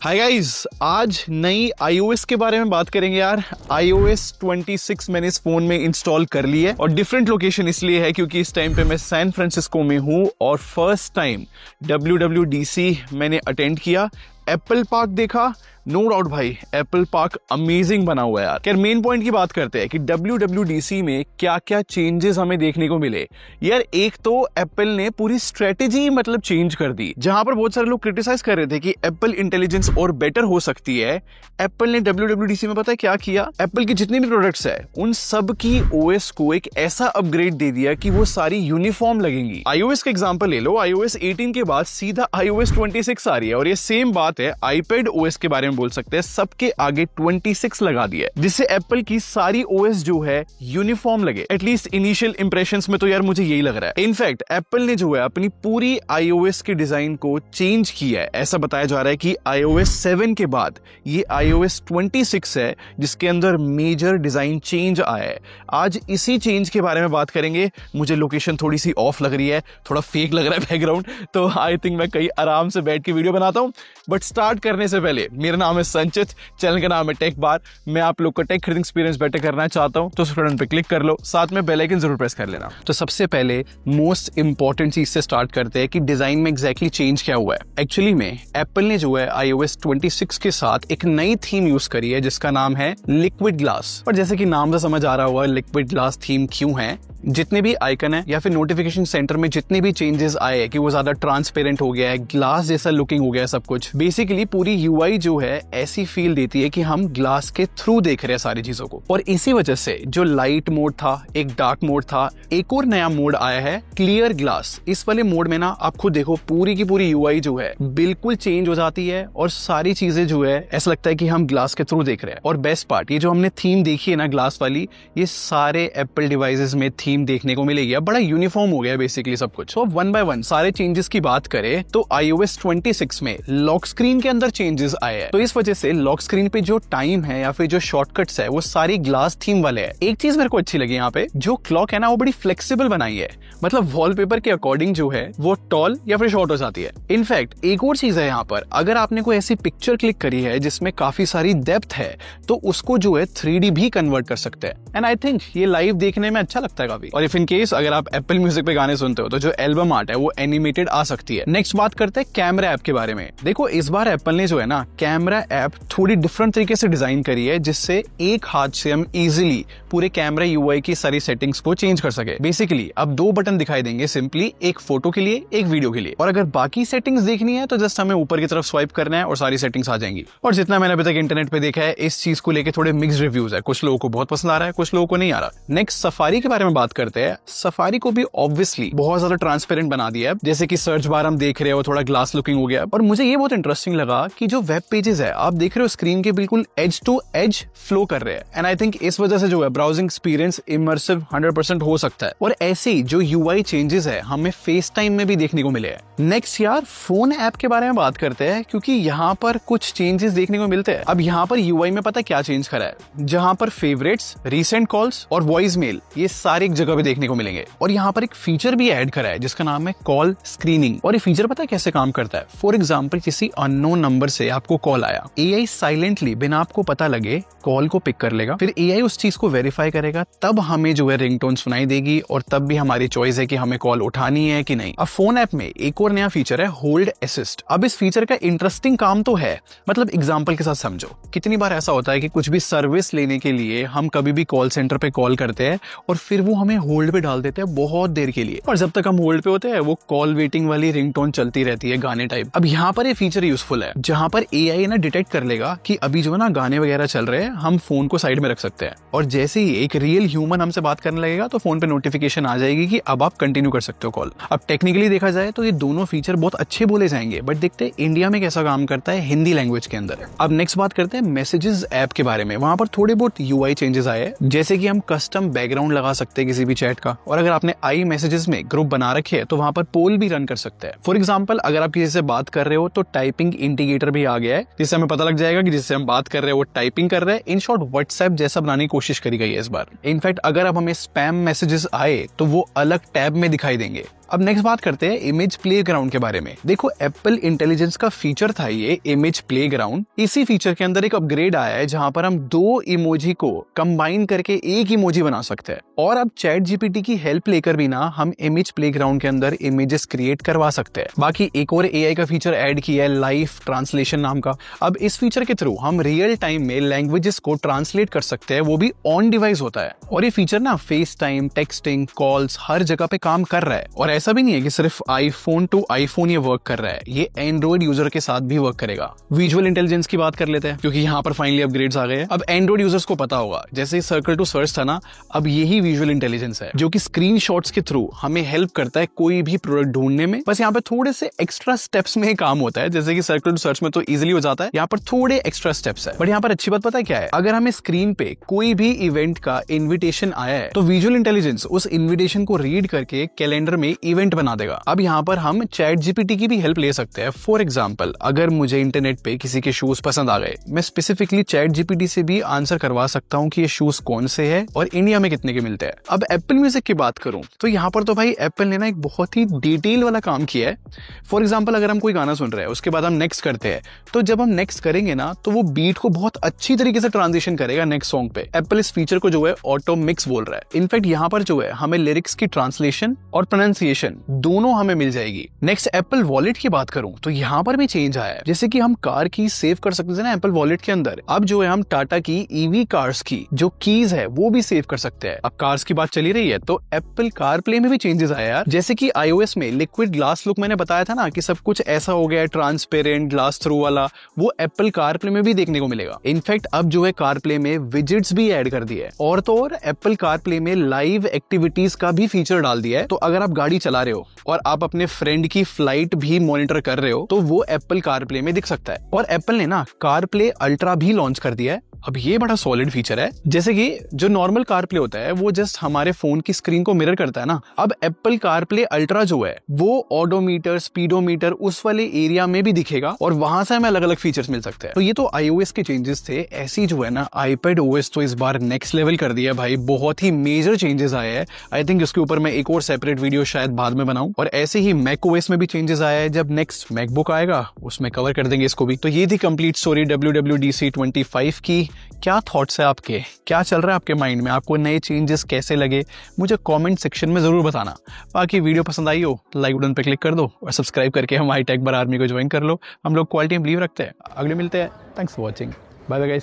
Hi guys, आज नई iOS के बारे में बात करेंगे यार। iOS 26 मैंने इस फोन में इंस्टॉल कर ली है और डिफरेंट लोकेशन इसलिए है क्योंकि इस टाइम पे मैं सैन फ्रांसिस्को में हूँ और फर्स्ट टाइम WWDC मैंने अटेंड किया। एप्पल पार्क देखा, नो डाउट भाई एप्पल पार्क अमेजिंग बना हुआ है यार। खैर मेन पॉइंट की बात करते हैं कि WWDC में क्या क्या चेंजेस हमें देखने को मिले। यार एक तो एप्पल ने पूरी स्ट्रेटेजी मतलब चेंज कर दी। जहां पर बहुत सारे लोग क्रिटिसाइज कर रहे थे कि एप्पल इंटेलिजेंस और बेटर हो सकती है, एप्पल ने WWDC में पता है क्या किया, एप्पल की जितने भी प्रोडक्ट्स है उन सब की OS को एक ऐसा अपग्रेड दे दिया कि वो सारी यूनिफॉर्म लगेंगी। iOS का एग्जांपल ले लो, iOS 18 के बाद सीधा iOS 26 आ रही है और ये सेम बात है iPad OS के बारे में बोल सकते हैं, सबके आगे 26 लगा दिया है जिससे एप्पल की सारी OS जो है यूनिफॉर्म लगे। एटलीस्ट इनिशियल इंप्रेशंस में तो यार मुझे यही लग रहा है। इनफैक्ट एप्पल ने जो है अपनी पूरी iOS के डिजाइन को चेंज किया है। ऐसा बताया जा रहा है कि iOS 7 के बाद ये iOS 26 है जिसके अंदर मेजर डिजाइन चेंज आया है। आज इसी चेंज के बारे में बात करेंगे। मुझे लोकेशन थोड़ी सी ऑफ लग रही है, थोड़ा फेक लग रहा है बैकग्राउंड, तो आई थिंक मैं कहीं आराम से बैठ के वीडियो बनाता हूं। बट स्टार्ट करने से पहले, मेरा नाम है संचित, चैनल का नाम है टेक बार। मैं आप लोग का टेक खरीदिंग एक्सपीरियंस बेटर करना चाहता हूं तो बटन पे क्लिक कर लो, साथ में बेल आइकन जरूर प्रेस कर लेना। तो सबसे पहले मोस्ट इंपॉर्टेंट चीज से स्टार्ट करते हैं कि डिजाइन में एग्जैक्टली चेंज क्या हुआ है। एक्चुअली में एप्पल ने जो है iOS 26 के साथ एक नई थीम यूज करी है जिसका नाम है लिक्विड ग्लास। और जैसे कि नाम से समझ आ रहा हुआ लिक्विड ग्लास थीम क्यों है, जितने भी आइकन है या फिर नोटिफिकेशन सेंटर में जितने भी चेंजेस आए हैं कि वो ज्यादा ट्रांसपेरेंट हो गया है, ग्लास जैसा लुकिंग हो गया है, सब कुछ बेसिकली पूरी UI जो है ऐसी फील देती है कि हम ग्लास के थ्रू देख रहे हैं सारी चीजों को। और इसी वजह से जो लाइट मोड था, एक डार्क मोड था, एक और नया मोड आया है क्लियर ग्लास। इस वाले मोड में ना आप खुद देखो पूरी की पूरी UI जो है बिल्कुल चेंज हो जाती है और सारी चीजें जो है ऐसा लगता है कि हम ग्लास के थ्रू देख रहे हैं। और बेस्ट पार्ट, ये जो हमने थीम देखी है ना ग्लास वाली, ये सारे एप्पल डिवाइसेस में थीम देखने को मिलेगी। बड़ा यूनिफॉर्म हो गया बेसिकली सब कुछ। तो वन बाय वन सारे चेंजेस की बात करें तो iOS 26 में लॉक स्क्रीन के अंदर चेंजेस आए हैं। तो इस वजह से लॉक स्क्रीन पे जो टाइम है या फिर जो शॉर्टकट्स है वो सारी ग्लास थीम वाले हैं। एक चीज मेरे को अच्छी लगी यहाँ पे, जो क्लॉक है ना वो बड़ी फ्लेक्सिबल बनाई है। मतलब वॉलपेपर के अकॉर्डिंग जो है वो टॉल या फिर शॉर्ट हो जाती है। इनफैक्ट एक और चीज है यहाँ पर, अगर आपने कोई ऐसी पिक्चर क्लिक करी है जिसमें काफी सारी डेप्थ है तो उसको जो है 3D भी कन्वर्ट कर सकते हैं। एंड आई थिंक ये लाइव देखने में अच्छा लगता है काफी। और इफ इन केस अगर आप एप्पल म्यूजिक पे गाने सुनते हो तो जो एल्बम आर्ट है वो एनिमेटेड आ सकती है। नेक्स्ट बात करते हैं कैमरा ऐप के बारे में। देखो इस बार एप्पल ने जो है ना कैमरा ऐप थोड़ी डिफरेंट तरीके से डिजाइन करी है जिससे एक हाथ से हम इजीली पूरे कैमरा UI की सारी सेटिंग्स को चेंज कर सके। बेसिकली अब दो बटन दिखाई देंगे सिंपली, एक फोटो के लिए एक वीडियो के लिए। और अगर बाकी सेटिंग्स देखनी है तो जस्ट हमें ऊपर की तरफ स्वाइप करना है और सारी सेटिंग्स आ जाएंगी। और जितना मैंने अभी तक इंटरनेट पे देखा है इस चीज को लेकर थोड़े मिक्स्ड रिव्यूज है, कुछ लोगों को बहुत पसंद आ रहा है, कुछ लोगों को नहीं आ रहा। नेक्स्ट सफारी के बारे में बात करते हैं। सफारी को भी ऑब्वियसली बहुत ज्यादा ट्रांसपेरेंट बना दिया है, जैसे कि सर्च बार हम देख रहे हो थोड़ा ग्लास लुकिंग हो गया। और मुझे ये बहुत इंटरेस्टिंग लगा कि जो वेब पेजेस है आप देख रहे हो स्क्रीन के बिल्कुल एज टू एज फ्लो कर रहे हैं। एंड आई थिंक इस वजह से जो है ब्राउजिंग एक्सपीरियंस इमर्सिव 100% हो सकता है। और ऐसे ही जो UI चेंजेस है हमें फेस टाइम में भी देखने को मिले हैं। नेक्स्ट यार फोन ऐप के बारे में बात करते हैं क्योंकि यहाँ पर कुछ चेंजेस देखने को मिलते हैं। अब यहाँ पर UI में पता क्या चेंज करा है, जहां पर फेवरेट्स, रीसेंट कॉल्स और वॉइस मेल ये सारे एक जगह पे देखने को मिलेंगे। और यहाँ पर एक फीचर भी ऐड करा है जिसका नाम है कॉल स्क्रीनिंग। और ये फीचर पता है कैसे काम करता है। फॉर एग्जाम्पल किसी अननोन नंबर से आपको कॉल आया, AI साइलेंटली बिना आपको पता लगे कॉल को पिक कर लेगा, फिर AI उस चीज को वेरीफाई करेगा, तब हमें जो है रिंगटोन सुनाई देगी और तब भी हमारी चॉइस है कि हमें कॉल उठानी है कि नहीं। अब फोन ऐप में एक और नया फीचर है होल्ड असिस्ट। अब इस फीचर का इंटरेस्टिंग काम तो है, मतलब एग्जांपल के साथ समझो। कितनी बार ऐसा होता है कि कुछ भी सर्विस लेने के लिए हम कभी भी कॉल सेंटर पे कॉल करते हैं और फिर वो हमें होल्ड पे डाल देते हैं बहुत देर के लिए, और जब तक हम होल्ड पे होते हैं वो कॉल वेटिंग वाली रिंगटोन चलती रहती है गाने टाइप। अब यहाँ पर ये फीचर यूजफुल है जहां पर AI ना डिटेक्ट कर लेगा कि अभी जो है ना गाने वगैरह चल रहे हैं, हम फोन को साइड में रख सकते हैं और जैसे ही एक रियल ह्यूमन हमसे बात करने लगेगा तो फोन पे नोटिफिकेशन आ जाएगी कि अब आप कंटिन्यू कर सकते हो कॉल। अब टेक्निकली देखा जाए तो ये दोनों फीचर बहुत अच्छे बोले जाएंगे, बट देखते हैं इंडिया में कैसा काम करता है हिंदी लैंग्वेज के अंदर। अब नेक्स्ट बात करते हैं मैसेजेस ऐप के बारे में। वहां पर थोड़े बहुत UI चेंजेस आए हैं, जैसे कि हम कस्टम बैकग्राउंड लगा सकते हैं किसी भी चैट का, और अगर आपने आई मैसेजेस में ग्रुप बना रखे है तो वहां पर पोल भी रन कर सकते हैं। फॉर एग्जाम्पल अगर आप किसी से बात कर रहे हो तो टाइपिंग इंडिकेटर भी आ गया है जिससे हमें पता लग जाएगा कि जिससे हम बात कर रहे हैं वो टाइपिंग कर रहे हैं। इन शॉर्ट व्हाट्सएप जैसा बनाने की कोशिश करी गई है इस बार। इनफैक्ट अगर अब हमें स्पैम मैसेजेस आए तो वो अलग टैब में दिखाई देंगे। अब नेक्स्ट बात करते हैं इमेज प्लेग्राउंड के बारे में। देखो एप्पल इंटेलिजेंस का फीचर था ये इमेज प्लेग्राउंड। इसी फीचर के अंदर एक अपग्रेड आया है जहां पर हम 2 इमोजी को कंबाइन करके एक इमोजी बना सकते हैं और अब चैट जीपीटी की हेल्प लेकर भी ना हम इमेज प्लेग्राउंड के अंदर इमेजेस क्रिएट करवा सकते हैं। बाकी एक और एआई का फीचर ऐड किया है लाइव ट्रांसलेशन नाम का। अब इस फीचर के थ्रू हम रियल टाइम में लैंग्वेजेस को ट्रांसलेट कर सकते हैं, वो भी ऑन डिवाइस होता है। और ये फीचर ना face time, texting, calls her जगह पे काम कर रहा है। और ऐसा भी नहीं है कि सिर्फ आईफोन टू आईफोन ये वर्क कर रहा है, ये एंड्रॉइड यूजर के साथ भी वर्क करेगा। विजुअल इंटेलिजेंस की बात कर लेते हैं क्योंकि यहाँ पर फाइनली अपग्रेड्स आ गए हैं। अब एंड्रॉइड यूजर्स को पता होगा जैसे सर्कल टू सर्च था ना, अब यही विजुअल इंटेलिजेंस है जो कि स्क्रीनशॉट्स के थ्रू हमें हेल्प करता है कोई भी प्रोडक्ट ढूंढने में। बस यहाँ पे थोड़े से एक्स्ट्रा स्टेप्स में काम होता है, जैसे कि सर्कल टू सर्च में तो इजीली हो जाता है, यहाँ पर थोड़े एक्स्ट्रा स्टेप्स है। बट यहाँ पर अच्छी बात पता है क्या है, अगर हमें स्क्रीन पे कोई भी इवेंट का इन्विटेशन आया है तो विजुअल इंटेलिजेंस उस इन्विटेशन को रीड करके कैलेंडर में इवेंट बना देगा। अब यहाँ पर हम चैट जीपीटी की भी हेल्प ले सकते हैं। फॉर एग्जाम्पल अगर मुझे इंटरनेट पे किसी के शूज पसंद आ गए, मैं स्पेसिफिकली चैट जीपीटी से भी आंसर करवा सकता हूँ कि ये शूज कौन से है और इंडिया में कितने के मिलते हैं। अब एप्पल म्यूजिक की बात करूं तो यहाँ पर तो भाई एप्पल ने ना एक बहुत ही डिटेल वाला काम किया है। फॉर एग्जाम्पल अगर हम कोई गाना सुन रहे हैं उसके बाद हम नेक्स्ट करते हैं, तो जब हम नेक्स्ट करेंगे ना तो वो बीट को बहुत अच्छी तरीके से ट्रांजिशन करेगा नेक्स्ट सॉन्ग पे। एप्पल इस फीचर को जो है ऑटो मिक्स बोल रहा है। इनफैक्ट यहाँ पर जो है हमें लिरिक्स की ट्रांसलेशन और प्रोनाउंसिएशन दोनों हमें मिल जाएगी। नेक्स्ट एप्पल वॉलेट की बात करूं तो यहाँ पर भी चेंज आया है। जैसे कि हम कार की सेव कर सकते थे ना एप्पल वॉलेट के अंदर, अब जो है हम टाटा की ईवी कार्स की जो कीज है वो भी सेव कर सकते हैं। अब कार्स की बात चली रही है तो एप्पल कार प्ले में भी चेंजेस आया यार। जैसे कि iOS में लिक्विड ग्लास लुक मैंने बताया था ना कि सब कुछ ऐसा हो गया है ट्रांसपेरेंट ग्लास थ्रू वाला, वो एप्पल कार प्ले में भी देखने को मिलेगा। इनफैक्ट अब जो है कार प्ले में विजेट्स भी ऐड कर दिए और तो और एप्पल कार प्ले में लाइव एक्टिविटीज का भी फीचर डाल दिया है। तो अगर आप गाड़ी चला रहे हो और आप अपने फ्रेंड की फ्लाइट भी मॉनिटर कर रहे हो तो वो एप्पल कार प्ले में दिख सकता है। और एप्पल ने ना कार प्ले अल्ट्रा भी लॉन्च कर दिया है। अब ये बड़ा सॉलिड फीचर है। जैसे कि जो नॉर्मल कार प्ले होता है वो जस्ट हमारे फोन की स्क्रीन को मिरर करता है ना, अब एप्पल कार प्ले अल्ट्रा जो है वो ऑडोमीटर, स्पीडोमीटर उस वाले एरिया में भी दिखेगा और वहां से हमें अलग अलग फीचर्स मिल सकते हैं। तो ये तो iOS के चेंजेस थे। ऐसी जो है ना iPad OS तो इस बार नेक्स्ट लेवल कर दिया भाई, बहुत ही मेजर चेंजेस आए हैं। आई थिंक इसके ऊपर मैं एक और सेपरेट वीडियो शायद बाद में बनाऊं। और ऐसे ही मैक OS में भी चेंजेस आया है, जब नेक्स्ट मैकबुक आएगा उसमें कवर कर देंगे इसको भी। तो ये थी कंप्लीट स्टोरी WWDC 25 की। क्या थॉट्स है आपके, क्या चल रहा है आपके माइंड में, आपको नए चेंजेस कैसे लगे मुझे कमेंट सेक्शन में जरूर बताना। बाकी वीडियो पसंद आई हो लाइक बटन पे क्लिक कर दो और सब्सक्राइब करके हमारी टेक बार आर्मी को ज्वाइन कर लो। हम लोग क्वालिटी में बिलीव रखते हैं। अगले मिलते हैं। Thanks for watching. Bye bye guys.